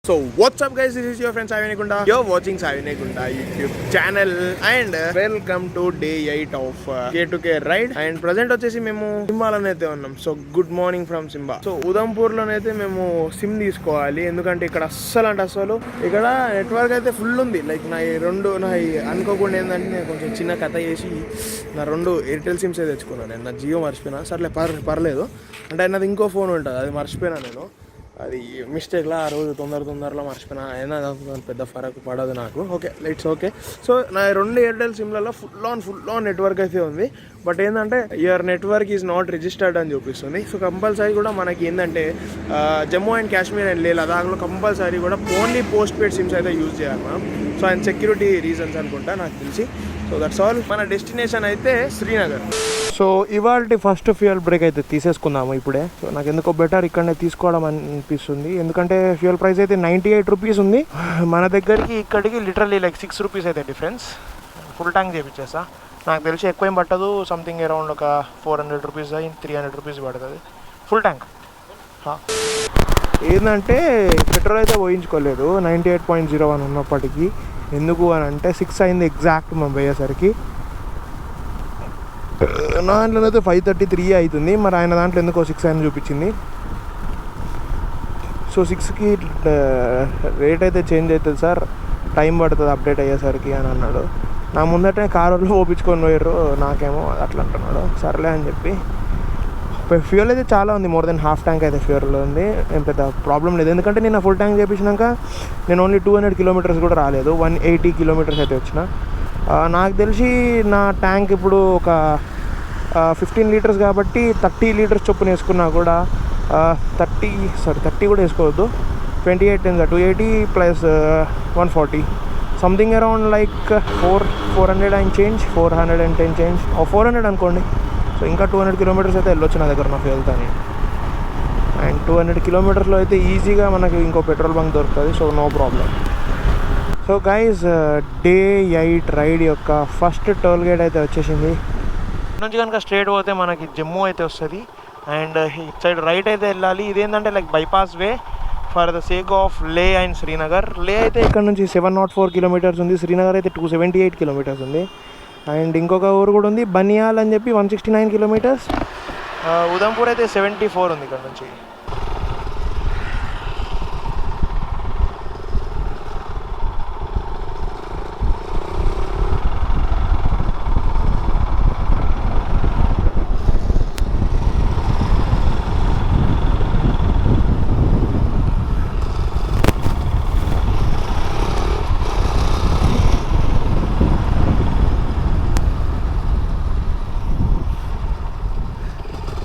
So what's up guys, this is your friend Savine Gunda. You're watching Savine Gunda YouTube channel and welcome to day 8 of K2K ride and present వచ్చేసి మేము సింబాలోనే అయితే ఉన్నాం. So good morning from Simba. So ఉదంపూర్లోనైతే మేము sim తీసుకోవాలి, ఎందుకంటే ఇక్కడ అస్సలు ఇక్కడ నెట్వర్క్ అయితే ఫుల్ ఉంది. లైక్ నా అనుకోకుండా ఏంటంటే నేను కొంచెం చిన్న కథ చేసి నా 2 ఎయిర్టెల్ సిమ్స్ తెచ్చుకున్నాను. నేను నా జియో మర్చిపోయినా, సర్లే పర్లేదు అంటే నాది ఇంకో ఫోన్ ఉంటుంది, అది మర్చిపోయినా నేను. అది మిస్టేక్లా ఆ రోజు తొందరలో మర్చిపోయినా, అయినా పెద్ద ఫరక్ పడదు నాకు. Okay, it's okay. సో నా 2 ఎయిర్టెల్ సిమ్లలో ఫుల్ ఆన్ నెట్వర్క్ అయితే ఉంది. బట్ ఏంటంటే your network is not registered అని చూపిస్తుంది. సో కంపల్సరీ కూడా మనకి ఏంటంటే జమ్మూ అండ్ కాశ్మీర్ అండ్ లదాఖ్లో కంపల్సరీ కూడా ఓన్లీ పోస్ట్ పెయిడ్ సిమ్స్ అయితే యూజ్ చేయాలి మనం. సో అండ్ సెక్యూరిటీ రీజన్స్ అనుకుంటా నాకు తెలిసి. So that's all. మన డెస్టినేషన్ అయితే శ్రీనగర్. సో ఇవాళ ఫస్ట్ ఫ్యూయల్ బ్రేక్ అయితే తీసేసుకుందాము ఇప్పుడే. సో నాకు ఎందుకో బెటర్ ఇక్కడనే తీసుకోవడం అనిపిస్తుంది, ఎందుకంటే ఫ్యూయల్ ప్రైస్ అయితే 98 రూపీస్ ఉంది. మన దగ్గరికి ఇక్కడికి లిటరలీ లైక్ 6 రూపీస్ అయితే డిఫరెన్స్. ఫుల్ ట్యాంక్ చేయించేస్తా, నాకు తెలిసి ఎక్కువ ఏం పట్టదు, సంథింగ్ అరౌండ్ ఒక 400 రూపీస్ 300 రూపీస్ పడుతుంది ఫుల్ ట్యాంక్. ఏంటంటే పెట్రోల్ అయితే పోయించుకోలేదు 98.01 ఉన్నప్పటికీ. ఎందుకు అని అంటే 6 అయింది ఎగ్జాక్ట్ మనం పోయేసరికి. నా దాంట్లో అయితే 5:33 అవుతుంది, మరి ఆయన దాంట్లో ఎందుకో 6 అని చూపించింది. సో 6కి రేట్ అయితే చేంజ్ అవుతుంది సార్, టైం పడుతుంది అప్డేట్ అయ్యేసరికి అని అన్నాడు. నా ముందటే కారులో ఓపించుకొని పోయారు, నాకేమో అట్లా అంటున్నాడు. సర్లే అని చెప్పి ఫ్యూయల్ అయితే చాలా ఉంది, మోర్ దెన్ హాఫ్ ట్యాంక్ అయితే ఫ్యూయల్ ఉంది. ఏం పెద్ద ప్రాబ్లం లేదు, ఎందుకంటే నేను ఫుల్ ట్యాంక్ చేయించినాక నేను ఓన్లీ 200 కిలోమీటర్స్ కూడా రాలేదు, 180 కిలోమీటర్స్ అయితే వచ్చిన. నాకు తెలిసి నా ట్యాంక్ ఇప్పుడు ఒక 15 లీటర్స్ కాబట్టి 30 లీటర్స్ చొప్పున వేసుకున్నా కూడా 30 కూడా వేసుకోవద్దు, 28 280 plus 140 something around like 400 and change, 410 change, 400 అనుకోండి. సో ఇంకా 200 కిలోమీటర్స్ అయితే వెళ్ళొచ్చు నా దగ్గర నాకు వెళ్తాను. అండ్ 200 కిలోమీటర్స్లో అయితే ఈజీగా మనకి ఇంకో పెట్రోల్ బంక్ దొరుకుతుంది, so no problem. So guys day 8 ride యొక్క ఫస్ట్ టోల్ గేట్ అయితే వచ్చేసింది. నుంచి కనుక స్ట్రేట్ పోతే మనకి జమ్మూ అయితే వస్తుంది, అండ్ ఇట్ సైడ్ రైట్ అయితే వెళ్ళాలి. ఇదేంటంటే like bypass way for the sake of లే అండ్ శ్రీనగర్. లే అయితే ఇక్కడ నుంచి 704 కిలోమీటర్స్ ఉంది, శ్రీనగర్ అయితే 278 కిలోమీటర్స్ ఉంది. అండ్ ఇంకొక ఊరు కూడా ఉంది బనియాల్ అని చెప్పి 169 కిలోమీటర్స్. ఉదంపూర్ అయితే 74 ఉంది ఇక్కడ నుంచి.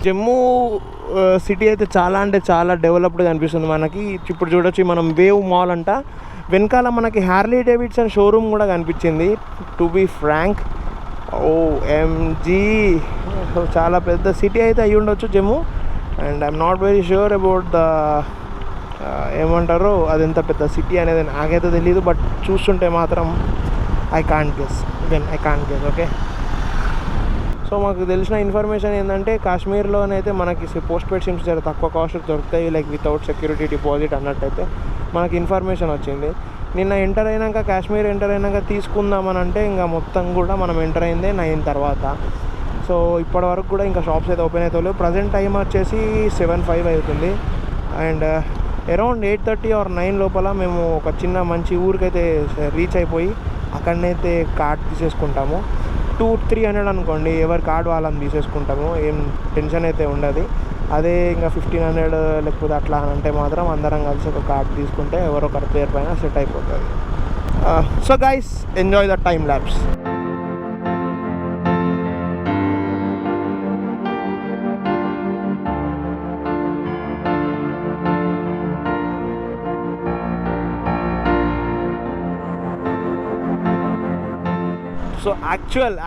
జమ్మూ సిటీ అయితే చాలా అంటే చాలా డెవలప్డ్గా అనిపిస్తుంది మనకి. ఇప్పుడు చూడొచ్చు మనం వేవ్ మాల్ అంట, వెనకాల మనకి హార్లీ డేవిడ్సన్ షోరూమ్ కూడా కనిపించింది. టు బీ ఫ్రాంక్, OMG చాలా పెద్ద సిటీ అయితే అయ్యి ఉండొచ్చు Jammu. And I'm not very sure about the ఏమంటారు అది ఎంత పెద్ద సిటీ అనేది నాకైతే తెలియదు, బట్ చూస్తుంటే మాత్రం I can't guess. Okay. So మాకు తెలిసిన ఇన్ఫర్మేషన్ ఏంటంటే కాశ్మీర్లోనైతే మనకి పోస్ట్ పెయిడ్ సిమ్స్ చాలా తక్కువ కాస్ట్ దొరుకుతాయి, లైక్ వితౌట్ సెక్యూరిటీ డిపాజిట్ అన్నట్టయితే మనకి ఇన్ఫర్మేషన్ వచ్చింది. నిన్న కాశ్మీర్ ఎంటర్ అయినాక తీసుకుందామని అంటే ఇంకా మొత్తం కూడా మనం ఎంటర్ అయిందే 9 తర్వాత. సో ఇప్పటి వరకు కూడా ఇంకా షాప్స్ అయితే ఓపెన్ అయితే లేవు. ప్రజెంట్ టైం వచ్చేసి 7:05 అవుతుంది. అండ్ అరౌండ్ 8:30 or 9 లోపల మేము ఒక చిన్న మంచి ఊరికైతే రీచ్ అయిపోయి అక్కడనైతే కార్డ్ తీసేసుకుంటాము. 200-300 అనుకోండి, ఎవరి కార్డు వాళ్ళని తీసేసుకుంటాము, ఏం టెన్షన్ అయితే ఉండదు. అదే ఇంకా 1500 లేకపోతే అట్లా అని అంటే మాత్రం అందరం కలిసి ఒక కార్డు తీసుకుంటే ఎవరొకరి పేరు పైన సెట్ అయిపోతుంది. So guys enjoy the time lapse. So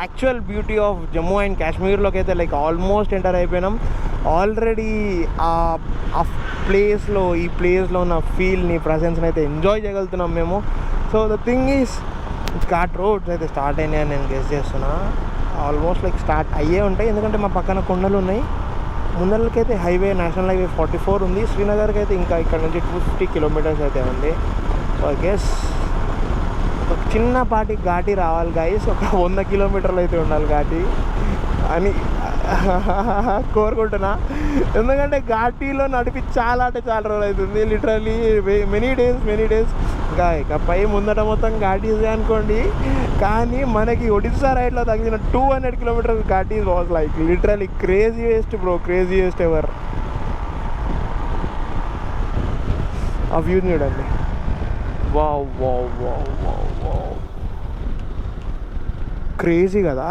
actual beauty of Jammu and కాశ్మీర్లోకి అయితే లైక్ ఆల్మోస్ట్ ఎంటర్ అయిపోయినాం ఆల్రెడీ. ఆ ప్లేస్లో ఉన్న ఫీల్ని ప్రజెన్స్ని అయితే ఎంజాయ్ చేయగలుగుతున్నాం మేము. So the thing is ghat roads అయితే స్టార్ట్ అయినాయని నేను గెస్ చేస్తున్నా. ఆల్మోస్ట్ లైక్ స్టార్ట్ అయ్యే ఉంటాయి, ఎందుకంటే మా పక్కన కొండలు ఉన్నాయి. ముందరకైతే హైవే నేషనల్ హైవే 44 ఉంది. శ్రీనగర్కి అయితే ఇంకా ఇక్కడ నుంచి 250 కిలోమీటర్స్ అయితే ఉంది. సో ఐ గెస్ ఒక చిన్నపాటి ఘాటి రావాలి గైస్, ఒక 100 కిలోమీటర్లు అయితే ఉండాలి ఘాటి అని కోరుకుంటున్నా. ఎందుకంటే ఘాటీలో నడిపి చాలా అంటే చాలా రోజులు అవుతుంది, లిటరలీ మెనీ డేస్. ఇక పై ముందట మొత్తం ఘాటీస్ అనుకోండి, కానీ మనకి ఒడిస్సా రైడ్లో తగిలిన 200 కిలోమీటర్స్ ఘాటీస్ was like literally craziest bro, craziest ever. ఆ వ్యూ చూడండి, wow wow wow wow wow, crazy కదా,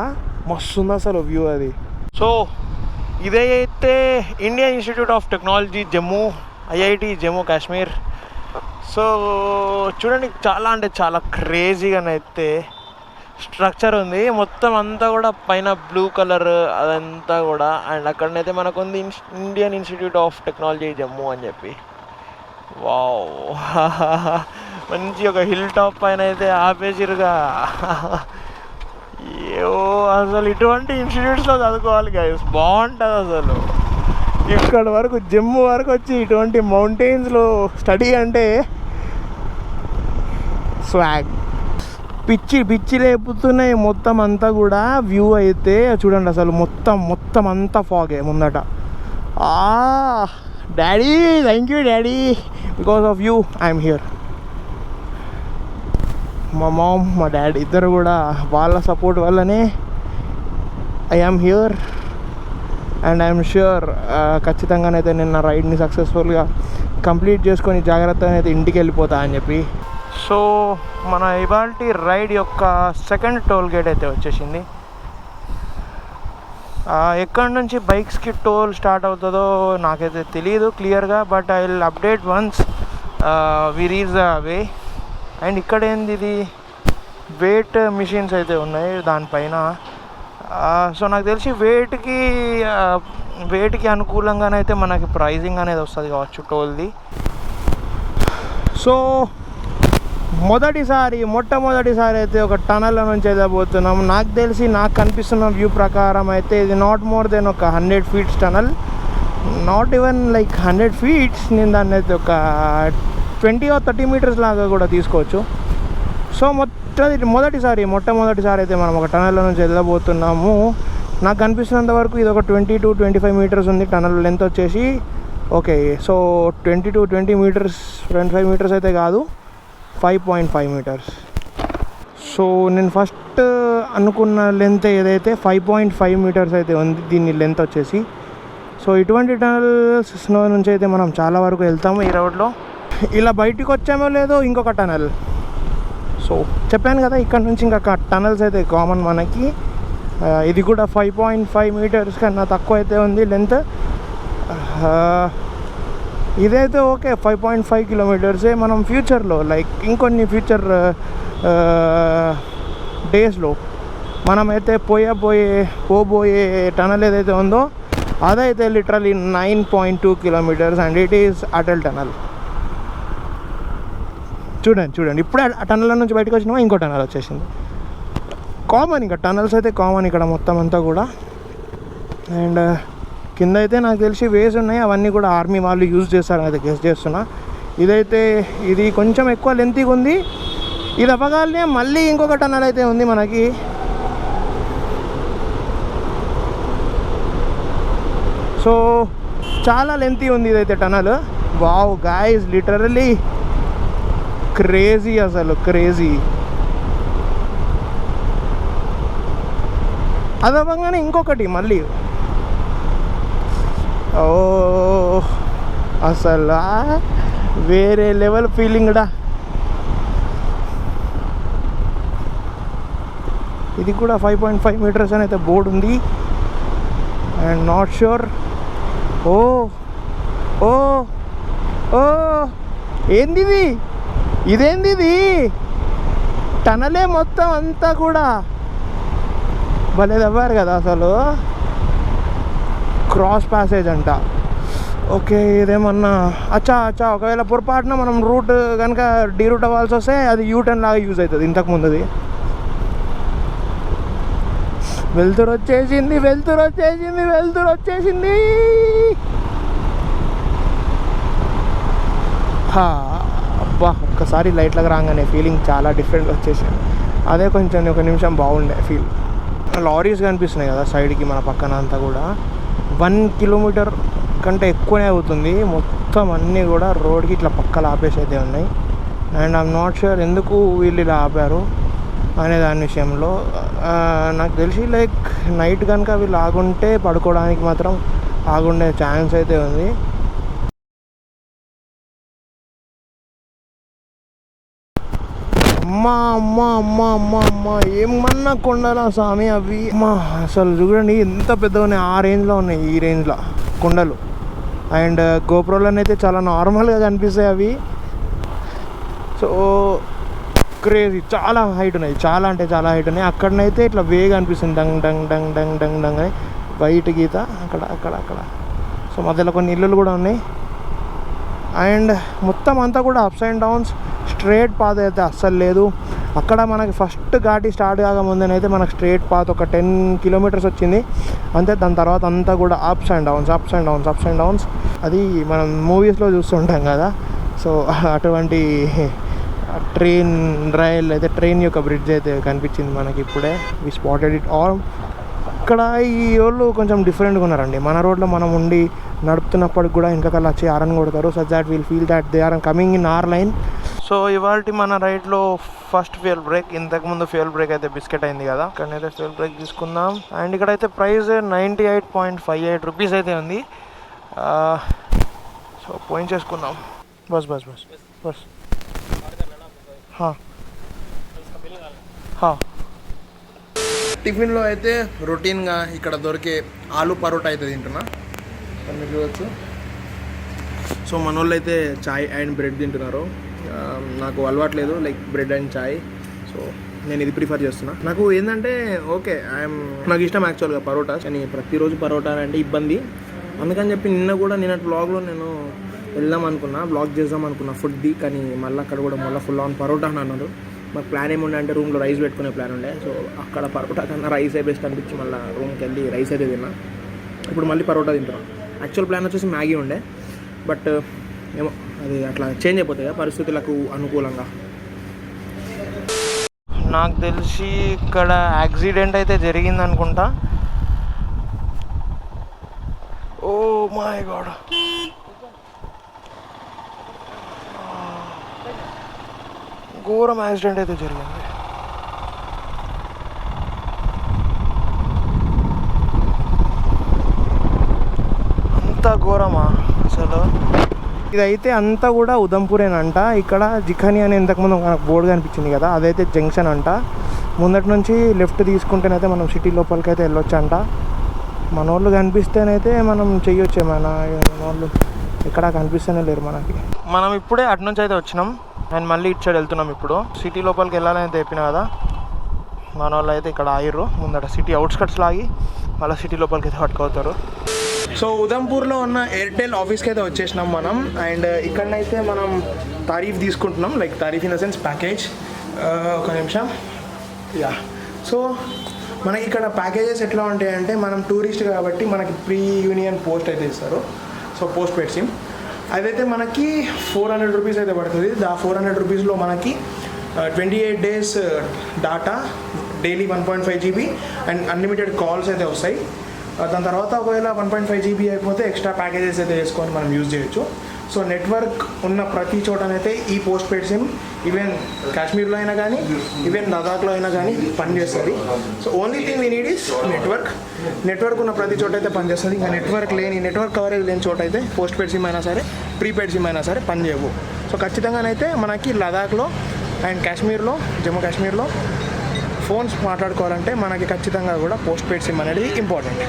మస్తు ఉంది అసలు వ్యూ అది. సో ఇదైతే Indian Institute of Technology Jammu, IIT Jammu Kashmir. So చూడండి, చాలా అంటే చాలా క్రేజీగానైతే స్ట్రక్చర్ ఉంది. మొత్తం అంతా కూడా పైన బ్లూ కలర్ అదంతా కూడా. అండ్ అక్కడనైతే మనకు ఉంది Indian Institute of Technology Jammu అని చెప్పి. వావ్, మంచి ఒక హిల్ టాప్ పైన అయితే ఆపేసిరుగా. అసలు ఇటువంటి ఇన్స్టిట్యూట్స్లో చదువుకోవాలి గైస్, బాగుంటుంది అసలు. ఇక్కడ వరకు జమ్మూ వరకు వచ్చి ఇటువంటి మౌంటైన్స్లో స్టడీ అంటే స్వాగ్. పిచ్చి లేపుతున్నాయి మొత్తం అంతా కూడా. వ్యూ అయితే చూడండి అసలు, మొత్తం అంతా ఫాగే ముందట. Daddy, thank you daddy, because of you I'm here. మా మామ్, మా డాడ్ ఇద్దరు కూడా వాళ్ళ సపోర్ట్ వల్లనే I am here. And I'm sure ఖచ్చితంగానైతే నేను నా రైడ్ని సక్సెస్ఫుల్గా కంప్లీట్ చేసుకొని జాగ్రత్తగా అయితే ఇంటికి వెళ్ళిపోతా అని చెప్పి. సో మన ఇవాల్టి రైడ్ యొక్క సెకండ్ టోల్ గేట్ అయితే వచ్చేసింది. ఎక్కడి నుంచి బైక్స్కి టోల్ స్టార్ట్ అవుతుందో నాకైతే తెలియదు క్లియర్గా, but I will update once we reach the way. And ఇక్కడ ఏంది, ఇది వెయిట్ మిషన్స్ అయితే ఉన్నాయి దానిపైన. సో నాకు తెలిసి వెయిట్కి అనుకూలంగానైతే మనకి ప్రైజింగ్ అనేది వస్తుంది కావచ్చు టోల్ది. సో మొట్టమొదటిసారి అయితే ఒక టనల్ నుంచి అయితే పోతున్నాం. నాకు తెలిసి నాకు కనిపిస్తున్న వ్యూ ప్రకారం అయితే ఇది నాట్ మోర్ దెన్ ఒక 100 feet tunnel, not even like 100 feet. నేను దాన్ని అయితే ఒక 20 or 30 meters లాగా కూడా తీసుకోవచ్చు. సో మొట్టమొదటిసారి అయితే మనం ఒక టనల్లో నుంచి వెళ్ళబోతున్నాము. నాకు కనిపిస్తున్నంత వరకు ఇది ఒక 20 to 25 meters ఉంది టనల్ లెంత్ వచ్చేసి. Okay, so 20 to 20 meters, 25 meters అయితే కాదు, 5.5 meters. సో నేను ఫస్ట్ అనుకున్న లెంత్ ఏదైతే 5.5 meters అయితే ఉంది దీని లెంత్ వచ్చేసి. సో ఇటువంటి టనల్స్ స్నో నుంచి అయితే మనం చాలా వరకు వెళ్తాము ఈ రోడ్లో. ఇలా బయటికి వచ్చామో లేదో ఇంకొక టనల్. సో చెప్పాను కదా, ఇక్కడ నుంచి ఇంకా టనల్స్ అయితే కామన్ మనకి. ఇది కూడా 5.5 meters కన్నా తక్కువ అయితే ఉంది లెంత్. ఇదైతే ఓకే 5.5 kilometers. మనం ఫ్యూచర్లో లైక్ ఇంకొన్ని ఫ్యూచర్ డేస్లో మనమైతే పోబోయే టనల్ ఏదైతే ఉందో అదైతే literally 9.2 kilometers and it is Atal tunnel. చూడండి ఇప్పుడే ఆ టనల్ నుంచి బయటకు వచ్చినామా ఇంకో టనల్ వచ్చేసింది. కామన్ ఇంకా టనల్స్ అయితే కామన్ ఇక్కడ మొత్తం అంతా కూడా. అండ్ కింద అయితే నాకు తెలిసి వేస్ ఉన్నాయి, అవన్నీ కూడా ఆర్మీ వాళ్ళు యూజ్ చేస్తారని అయితే గెస్ చేస్తున్నా. ఇది కొంచెం ఎక్కువ లెంతీగా ఉంది. ఇది అవ్వగానే మళ్ళీ ఇంకొక టనల్ అయితే ఉంది మనకి. సో చాలా లెంతీ ఉంది ఇదైతే tunnel. Wow guys, literally crazy, అసలు క్రేజీ. అది అవ్వగానే ఇంకొకటి మళ్ళీ. ఓ అసలు వేరే లెవెల్ ఫీలింగ్ డా. ఇది కూడా 5.5 meters అని అయితే బోర్డు ఉంది. And not sure. ఏంది ఇదేంది టనలే మొత్తం అంతా కూడా భలే తవ్వారు కదా అసలు. క్రాస్ ప్యాసేజ్ అంట. ఓకే, ఇదేమన్నా అచ్చా ఒకవేళ పొరపాటున మనం రూట్ కనుక డీరూట్ అవ్వాల్సి వస్తే అది యూటర్న్ లాగా యూజ్ అవుతుంది ఇంతకుముందుది. వెళ్తురు వచ్చేసింది, వెళ్తురు వచ్చేసింది, వెళ్తురు వచ్చేసింది. అబ్బా, ఒక్కసారి లైట్లకు రాగానే ఫీలింగ్ చాలా డిఫరెంట్ వచ్చేసింది. అదే కొంచెం ఒక నిమిషం బాగుండే ఫీల్. లారీస్ కనిపిస్తున్నాయి కదా సైడ్కి మన పక్కన అంతా కూడా. 1 కిలోమీటర్ కంటే ఎక్కువనే అవుతుంది. మొత్తం అన్నీ కూడా రోడ్కి ఇట్లా పక్కల ఆపేసి అయితే ఉన్నాయి. అండ్ ఐఎమ్ నాట్ ష్యూర్ ఎందుకు వీళ్ళు ఇలా ఆపారు అనే దాని విషయంలో. నాకు తెలిసి లైక్ నైట్ కనుక వీళ్ళు ఆగుంటే పడుకోవడానికి మాత్రం ఆగుండే ఛాన్స్ అయితే ఉంది. అమ్మా అమ్మా అమ్మా అమ్మా అమ్మా, ఏమన్నా కొండలా స్వామి అవి. అమ్మా అసలు చూడండి ఎంత పెద్దగా ఉన్నాయి. ఆ రేంజ్లో ఉన్నాయి, ఈ రేంజ్లో కొండలు. అండ్ గోప్రోలోనైతే చాలా నార్మల్గా కనిపిస్తాయి అవి. సో క్రేజీ, చాలా హైట్ ఉన్నాయి, చాలా అంటే చాలా హైట్ ఉన్నాయి. అక్కడనైతే ఇట్లా వేగా అనిపిస్తుంది, dung dung dung dung dung dung అని వైట్ గీత అక్కడ అక్కడ అక్కడ. సో మధ్యలో కొన్ని ఇల్లులు కూడా ఉన్నాయి. అండ్ మొత్తం అంతా కూడా ups and downs, straight path అయితే అస్సలు లేదు. అక్కడ మనకి ఫస్ట్ ఘాటి స్టార్ట్ కాకముందేనైతే మనకు స్ట్రేట్ పాత్ ఒక 10 కిలోమీటర్స్ వచ్చింది అంతే. దాని తర్వాత అంతా కూడా ups and downs, ups and downs, ups and downs. అది మనం మూవీస్లో చూస్తుంటాం కదా. సో అటువంటి ట్రైన్ రైల్ అయితే, ట్రైన్ యొక్క బ్రిడ్జ్ అయితే కనిపించింది మనకి ఇప్పుడే. వి స్పాటెడ్ ఇట్ ఆల్. ఇక్కడ ఈ వాళ్ళు కొంచెం డిఫరెంట్గా ఉన్నారండి. మన రోడ్లో మనం ఉండి నడుపుతున్నప్పటికి కూడా ఇంకకల్లా వచ్చి హారన్ కొడతారు. So that will feel that they are coming in our line. So ఇవాళ మన రైడ్లో ఫస్ట్ ఫ్యూయల్ బ్రేక్. ఇంతకుముందు ఫ్యూయల్ బ్రేక్ అయితే బిస్కెట్ అయింది కదా, ఇక్కడనైతే ఫ్యూయల్ బ్రేక్ తీసుకుందాం. అండ్ ఇక్కడైతే ప్రైస్ 98.58 రూపీస్ అయితే ఉంది. సో పాయింట్ చేసుకుందాం. బస్ బస్ బస్ బస్. టిఫిన్లో అయితే రొటీన్గా ఇక్కడ దొరికే ఆలు పరోటా అయితే తింటున్నా, మీరు చూడవచ్చు. సో మన వాళ్ళు అయితే చాయ్ అండ్ బ్రెడ్ తింటున్నారు. నాకు అలవాట్లేదు like bread and chai. So నేను ఇది ప్రిఫర్ చేస్తున్నా. నాకు ఏంటంటే ఓకే, నాకు ఇష్టం యాక్చువల్గా పరోటా, కానీ ప్రతిరోజు పరోటా అంటే ఇబ్బంది. అందుకని చెప్పి నిన్న కూడా వ్లాగ్లో నేను వెళ్దాం అనుకున్నా, బ్లాగ్ చేద్దాం అనుకున్నా ఫుడ్ది. కానీ మళ్ళీ అక్కడ కూడా మళ్ళీ ఫుల్ ఆన్ పరోటా అని అన్నారు. మాకు ప్లాన్ ఏముండే అంటే రూమ్లో రైస్ పెట్టుకునే ప్లాన్ ఉండే. సో అక్కడ పరోటా కన్నా రైసే బెస్ట్ అనిపించి మళ్ళీ రూమ్కి వెళ్ళి రైస్ అయితే తిన్నా. ఇప్పుడు మళ్ళీ పరోటా తింటున్నాం. యాక్చువల్ ప్లాన్ వచ్చేసి మ్యాగీ ఉండే, బట్ ఏమో అది అట్లా చేంజ్ అయిపోతాయి కదా పరిస్థితులకు అనుకూలంగా. నాకు తెలిసి ఇక్కడ యాక్సిడెంట్ అయితే జరిగింది అనుకుంటా. ఓ మై గాడ్, ఘోరం యాక్సిడెంట్ అయితే జరిగింది. అంత ఘోరమా అసలు. ఇదైతే అంతా కూడా ఉదంపూరేనంట. ఇక్కడ జిఖానీ అని ఇంతకుముందు మనకు బోర్డు కనిపించింది కదా, అదైతే జంక్షన్ అంట. ముందటి నుంచి లెఫ్ట్ తీసుకుంటేనైతే మనం సిటీ లోపలికి అయితే వెళ్ళొచ్చు అంట. మన వాళ్ళు కనిపిస్తేనైతే మనం చెయ్యొచ్చు. మన వాళ్ళు ఇక్కడ కనిపిస్తేనే లేరు మనకి. మనం ఇప్పుడే అటు నుంచి అయితే వచ్చినాం అండ్ మళ్ళీ ఇటు సైడ్ వెళ్తున్నాం. ఇప్పుడు సిటీ లోపలికి వెళ్ళాలని చెప్పిన కదా, మన వాళ్ళు అయితే ఇక్కడ ఆగిర్రు. ముందట సిటీ అవుట్స్కట్స్లో ఆగి మళ్ళీ సిటీ లోపలికి అయితే పట్టుకోతారు. సో ఉదంపూర్లో ఉన్న ఎయిర్టెల్ ఆఫీస్కి అయితే వచ్చేసినాం మనం. అండ్ ఇక్కడనైతే మనం తారీఫ్ తీసుకుంటున్నాం, like tariff in the sense package. ఒక నిమిషం. యా, సో మనకి ఇక్కడ ప్యాకేజెస్ ఎట్లా ఉంటాయంటే, మనం టూరిస్ట్ కాబట్టి మనకి ప్రీ యూనియన్ పోస్ట్ అయితే ఇస్తారు. సో పోస్ట్ పెయిడ్ సిమ్ అదైతే మనకి 400 రూపీస్ అయితే పడుతుంది. 400 రూపీస్లో మనకి 28 days data, daily 1.5 GB and unlimited calls అయితే వస్తాయి. దాని తర్వాత ఒకవేళ 1.5 GB అయిపోతే ఎక్స్ట్రా ప్యాకేజెస్ అయితే వేసుకొని మనం యూజ్ చేయొచ్చు. సో నెట్వర్క్ ఉన్న ప్రతి చోటనైతే ఈ పోస్ట్ పెయిడ్ సిమ్ ఈవెన్ కాశ్మీర్లో అయినా కానీ ఈవెన్ లదాఖ్లో అయినా కానీ పనిచేస్తుంది. So only thing we need is network ఉన్న ప్రతి చోట అయితే పనిచేస్తుంది. ఇంకా నెట్వర్క్ కవరేజ్ లేని చోట అయితే పోస్ట్ పెయిడ్ సిమ్ అయినా సరే ప్రీపెయిడ్ సిమ్ అయినా సరే పనిచేయవు. సో ఖచ్చితంగానైతే మనకి లదాఖ్లో అండ్ కాశ్మీర్లో, జమ్మూ కాశ్మీర్లో ఫోన్స్ మాట్లాడుకోవాలంటే మనకి ఖచ్చితంగా కూడా పోస్ట్ పెయిడ్ సిమ్ అనేది ఇంపార్టెంట్.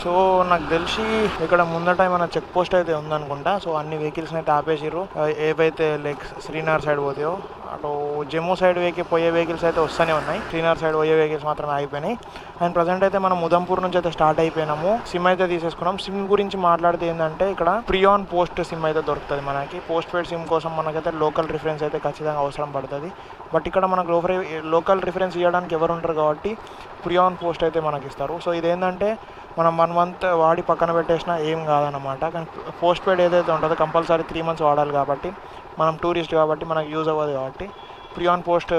సో నాకు తెలిసి ఇక్కడ ముందట ఏమైనా చెక్ పోస్ట్ అయితే ఉందనుకుంటా. సో అన్ని వెహికల్స్ని అయితే ఆపేసిర్రు. ఏవైతే లైక్ శ్రీనగర్ సైడ్ పోతాయో అటు జమ్మూ సైడ్ పోయే వెహికల్స్ అయితే వస్తూనే ఉన్నాయి. శ్రీనగర్ సైడ్ పోయే వెహికల్స్ మాత్రం ఆగిపోయినాయి. అండ్ ప్రజెంట్ అయితే మనం ఉదంపూర్ నుంచి అయితే స్టార్ట్ అయిపోయినాము. సిమ్ అయితే తీసేసుకున్నాం. సిమ్ గురించి మాట్లాడితే ఏంటంటే ఇక్కడ ప్రియాన్ పోస్ట్ సిమ్ అయితే దొరుకుతుంది మనకి. పోస్ట్ పెయిడ్ సిమ్ కోసం మనకైతే లోకల్ రిఫరెన్స్ అయితే ఖచ్చితంగా అవసరం పడుతుంది. బట్ ఇక్కడ మనకు లోకల్ రిఫరెన్స్ ఇవ్వడానికి ఎవరు ఉంటారు కాబట్టి ప్రియాన్ పోస్ట్ అయితే మనకి ఇస్తారు. సో ఇదేంటంటే మనం 1 month వాడి పక్కన పెట్టేసినా ఏం కాదన్నమాట. కానీ పోస్ట్ పెయిడ్ ఏదైతే ఉంటుందో కంపల్సరీ 3 months వాడాలి కాబట్టి మనం టూరిస్ట్ కాబట్టి మనకు యూజ్ అవ్వదు కాబట్టి ప్రియాన్ పోస్ట్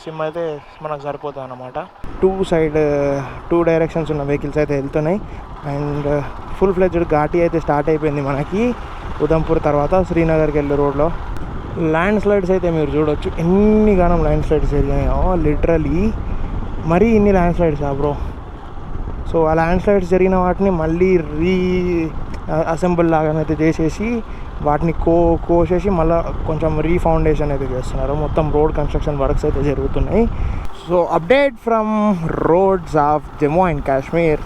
సిమ్ అయితే మనకు సరిపోతుంది అన్నమాట. 2 డైరెక్షన్స్ ఉన్న వెహికల్స్ అయితే వెళ్తున్నాయి. అండ్ ఫుల్ ఫ్లెడ్జ్డ్ ఘాటీ అయితే స్టార్ట్ అయిపోయింది మనకి ఉదంపూర్ తర్వాత శ్రీనగర్కి వెళ్ళే రోడ్లో. ల్యాండ్ స్లైడ్స్ అయితే మీరు చూడొచ్చు ఎన్ని గానం ల్యాండ్ స్లైడ్స్ జరిగాయో. లిటరలీ మరీ ఇన్ని ల్యాండ్ స్లైడ్స్ బ్రో. సో ఆ ల్యాండ్ స్లైడ్స్ జరిగిన వాటిని మళ్ళీ అసెంబుల్ లాగానైతే చేసేసి వాటిని కోసేసి మళ్ళీ కొంచెం రీఫౌండేషన్ అయితే చేస్తున్నారు. మొత్తం రోడ్ కన్స్ట్రక్షన్ వర్క్స్ అయితే జరుగుతున్నాయి. So update from roads of Jammu and Kashmir.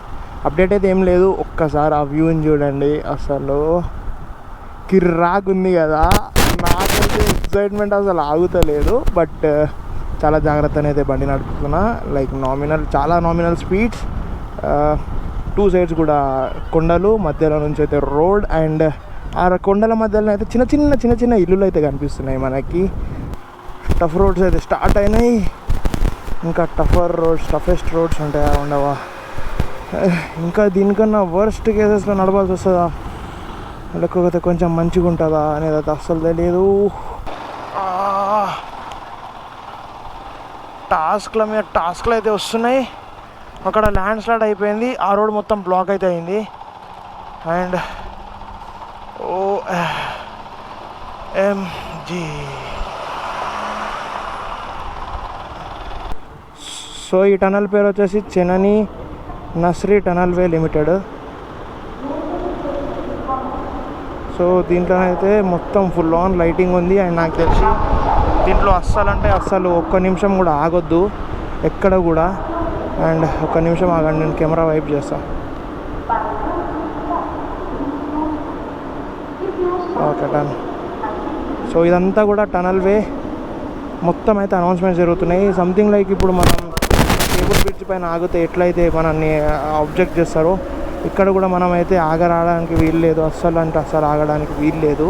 Update అయితే ఏం లేదు. ఒక్కసారి ఆ వ్యూని చూడండి, అసలు కిర్రాకుంది కదా. నాకైతే ఎక్సైట్మెంట్ అసలు ఆగుతలేదు. బట్ చాలా జాగ్రత్తగా అయితే బండి నడుపుతున్నా. లైక్ చాలా నామినల్ స్పీడ్స్. 2 sides కూడా కొండలు, మధ్యలో నుంచి అయితే రోడ్. అండ్ ఆ కొండల మధ్యలో అయితే చిన్న చిన్న ఇల్లులు అయితే కనిపిస్తున్నాయి మనకి. టఫ్ రోడ్స్ అయితే స్టార్ట్ అయినాయి. ఇంకా టఫెస్ట్ రోడ్స్ ఉంటాయా ఉండవా? ఇంకా దీనికన్నా వర్స్ట్ కేసెస్లో నడవాల్సి వస్తుందా లేకపోతే కొంచెం మంచిగా ఉంటుందా అనేది అయితే అస్సలు తెలియదు. టాస్క్లు అయితే వస్తున్నాయి. అక్కడ ల్యాండ్ స్లైడ్ అయిపోయింది. ఆ రోడ్ మొత్తం బ్లాక్ అయితే అయింది. And OMG. సో ఈ టనల్ పేరు వచ్చేసి చెనని నస్రీ టనల్ వే లిమిటెడ్. సో దీంట్లో అయితే మొత్తం ఫుల్ ఆన్ లైటింగ్ ఉంది. అండ్ నాకు తెలిసి దీంట్లో అస్సలు ఒక్క నిమిషం కూడా ఆగొద్దు ఎక్కడ కూడా. అండ్ ఒక్క నిమిషం ఆగండి, నేను కెమెరా వైప్ చేస్తాను. Okay done. సో ఇదంతా కూడా టనల్ వే. మొత్తం అయితే అనౌన్స్మెంట్స్ జరుగుతున్నాయి. సంథింగ్ లైక్ ఇప్పుడు మనం కేబుల్ బ్రిడ్జ్ పైన ఆగితే ఎట్లయితే మనల్ని ఆబ్జెక్ట్ చేస్తారో ఇక్కడ కూడా మనం అయితే ఆగరాడానికి వీలు లేదు. అస్సలు ఆగడానికి వీలు లేదు.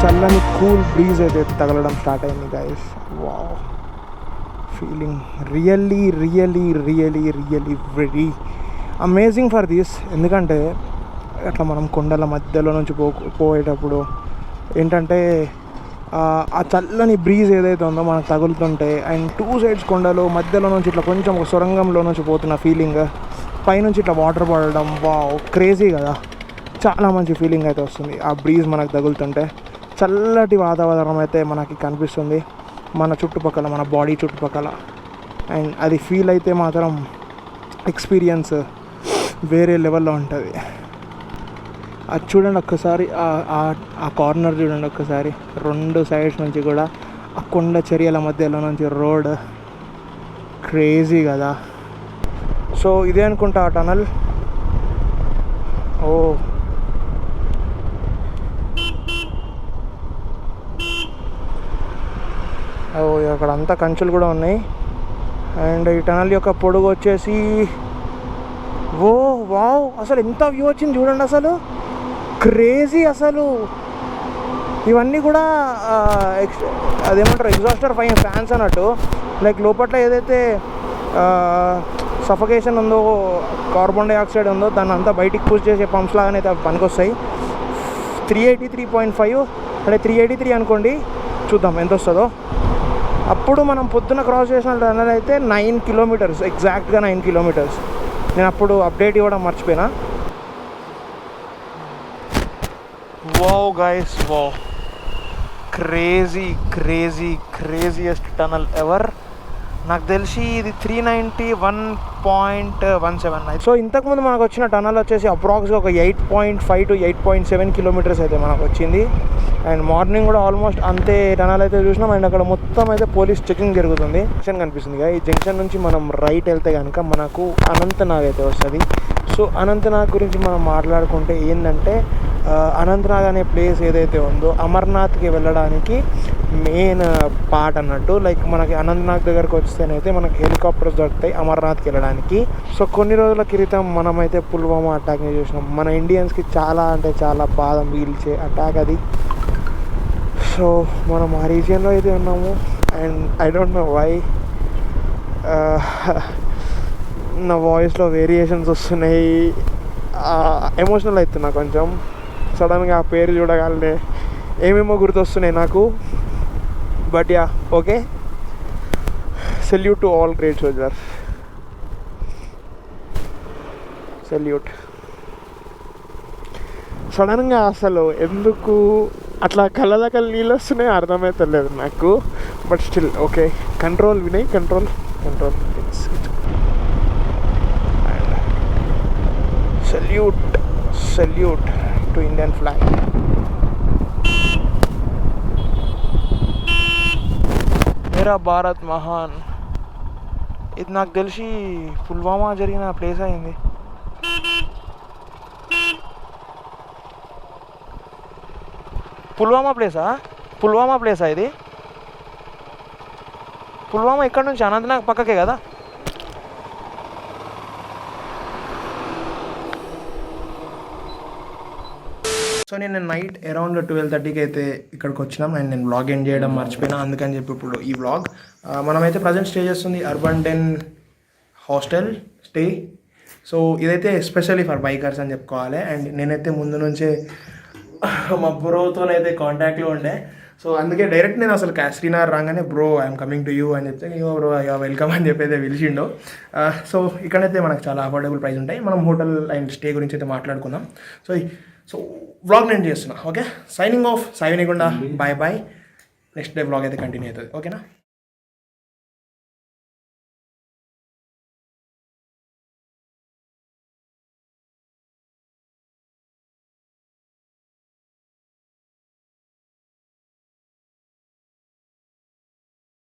చల్లని కూల్ బ్రీజ్ అయితే తగలడం స్టార్ట్ అయింది guys. Wow, feeling really very amazing for this. ఎందుకంటే అట్లా మనం కొండల మధ్యలో నుంచి పోయేటప్పుడు ఏంటంటే ఆ చల్లని బ్రీజ్ ఏదైతే ఉందో మనకు తగులుతుంటే, అండ్ 2 sides కొండలు మధ్యలో నుంచి ఇట్లా కొంచెం ఒక సొరంగంలో నుంచి పోతున్న ఫీలింగ్, పైనుంచి ఇట్లా వాటర్ పడడం, వావ్ క్రేజీ కదా. చాలా మంచి ఫీలింగ్ అయితే వస్తుంది ఆ బ్రీజ్ మనకు తగులుతుంటే. చల్లటి వాతావరణం అయితే మనకి కనిపిస్తుంది మన చుట్టుపక్కల, మన బాడీ చుట్టుపక్కల. అండ్ అది ఫీల్ అయితే మాత్రం ఎక్స్పీరియన్స్ వేరే లెవెల్లో ఉంటుంది. అది చూడండి ఒక్కసారి, ఆ కార్నర్ చూడండి ఒక్కసారి, 2 సైడ్స్ నుంచి కూడా ఆ కొండ చర్యల మధ్యలో నుంచి రోడ్ క్రేజీ కదా. సో ఇదే అనుకుంటా ఆ టనల్. ఓ అక్కడ అంతా కంచులు కూడా ఉన్నాయి. అండ్ ఈ టనల్ యొక్క పొడుగు వచ్చేసి ఓ వావ్, అసలు ఎంత వ్యూ వచ్చింది చూడండి, అసలు క్రేజీ. అసలు ఇవన్నీ కూడా అదేమంటారు ఎగ్జాస్టర్ ఫ్యాన్స్ అన్నట్టు. లైక్ లోపల ఏదైతే సఫకేషన్ ఉందో, కార్బన్ డైఆక్సైడ్ ఉందో, దాన్ని అంతా బయటికి పుష్ చేసే పంప్స్ లాగానే అయితే పనికొస్తాయి. 383.5 అంటే 383 అనుకోండి, చూద్దాం ఎంత వస్తుందో. అప్పుడు మనం పొద్దున క్రాస్ చేసిన టనల్ అయితే 9 కిలోమీటర్స్, ఎగ్జాక్ట్గా 9 కిలోమీటర్స్. నేను అప్పుడు అప్డేట్ ఇవ్వడం మర్చిపోయినా. Wow guys, wow, craziest tunnel ever. నాకు తెలిసి ఇది 391.17. సో ఇంతకుముందు మనకు వచ్చిన టనల్ వచ్చేసి అప్రాక్స్గా ఒక 8.5 to 8.7 కిలోమీటర్స్ అయితే మనకు వచ్చింది. అండ్ మార్నింగ్ కూడా ఆల్మోస్ట్ అంతే టనల్ అయితే చూసినాం. అండ్ అక్కడ మొత్తం అయితే పోలీస్ చెకింగ్ జరుగుతుంది. జంక్షన్ కనిపిస్తుంది. ఈ జంక్షన్ నుంచి మనం రైట్ వెళ్తే కనుక మనకు అనంతనాగ్ అయితే వస్తుంది. సో అనంతనాగ్ గురించి మనం మాట్లాడుకుంటే ఏంటంటే, అనంతనాగ్ అనే ప్లేస్ ఏదైతే ఉందో అమర్నాథ్కి వెళ్ళడానికి మెయిన్ పార్ట్ అన్నట్టు. లైక్ మనకి అనంతనాగ్ దగ్గరకు వస్తేనైతే మనకి హెలికాప్టర్స్ దొరుకుతాయి అమర్నాథ్కి వెళ్ళడానికి. సో కొన్ని రోజుల క్రితం మనమైతే పుల్వామా అటాక్ని చూసినాం. మన ఇండియన్స్కి చాలా అంటే చాలా బాధ మిగిల్చే అటాక్ అది. సో మనం ఆ రీజియన్లో అయితే ఉన్నాము. And I don't know why నా వాయిస్లో వేరియేషన్స్ వస్తున్నాయి. ఎమోషనల్ అవుతున్నా కొంచెం. సడన్గా ఆ పేరు చూడగానే ఏమేమో గుర్తొస్తున్నాయి నాకు. But yeah, okay, salute to all great soldiers, salute. సడన్గా అసలు ఎందుకు అట్లా కళ్ళ నీళ్ళు వస్తున్నాయి అర్థమవుతలేదు నాకు. But still okay, control Vinay, control. And salute to Indian flag. మేరా భారత్ మహాన్. ఇది నాకు తెలిసి పుల్వామా జరిగిన ప్లేస్ అయింది. పుల్వామా ప్లేసా ఇది? పుల్వామా ఇక్కడ నుంచి అనంతనాగ్ పక్కకే కదా. సో నేను నైట్ అరౌండ్ 12:30కి అయితే ఇక్కడికి వచ్చినాం. అండ్ నేను వ్లాగ్ ఎండ్ చేయడం మర్చిపోయినా, అందుకని చెప్పి ఇప్పుడు ఈ వ్లాగ్. మనమైతే ప్రజెంట్ స్టే చేస్తుంది అర్బన్ 10 హాస్టల్ స్టే. సో ఇదైతే ఎస్పెషల్లీ ఫర్ బైకర్స్ అని చెప్పుకోవాలి. అండ్ నేనైతే ముందు నుంచే మా బ్రోతోనైతే కాంటాక్ట్లో ఉండే. సో అందుకే డైరెక్ట్ నేను అసలు శ్రీనగర్ రాగానే bro I'm coming to you అని చెప్తే, బ్రో వెల్కమ్ అని చెప్పి అయితే పిలిచిండో. సో ఇక్కడైతే మనకు చాలా అఫోర్డబుల్ ప్రైస్ ఉంటాయి. మనం హోటల్ అండ్ స్టే గురించి అయితే మాట్లాడుకుందాం. సో వ్లాగ్ నేను చేస్తున్నా. Okay, signing off, Sai Vinayakonda, bye. Next day vlog అయితే కంటిన్యూ అవుతుంది. ఓకేనా?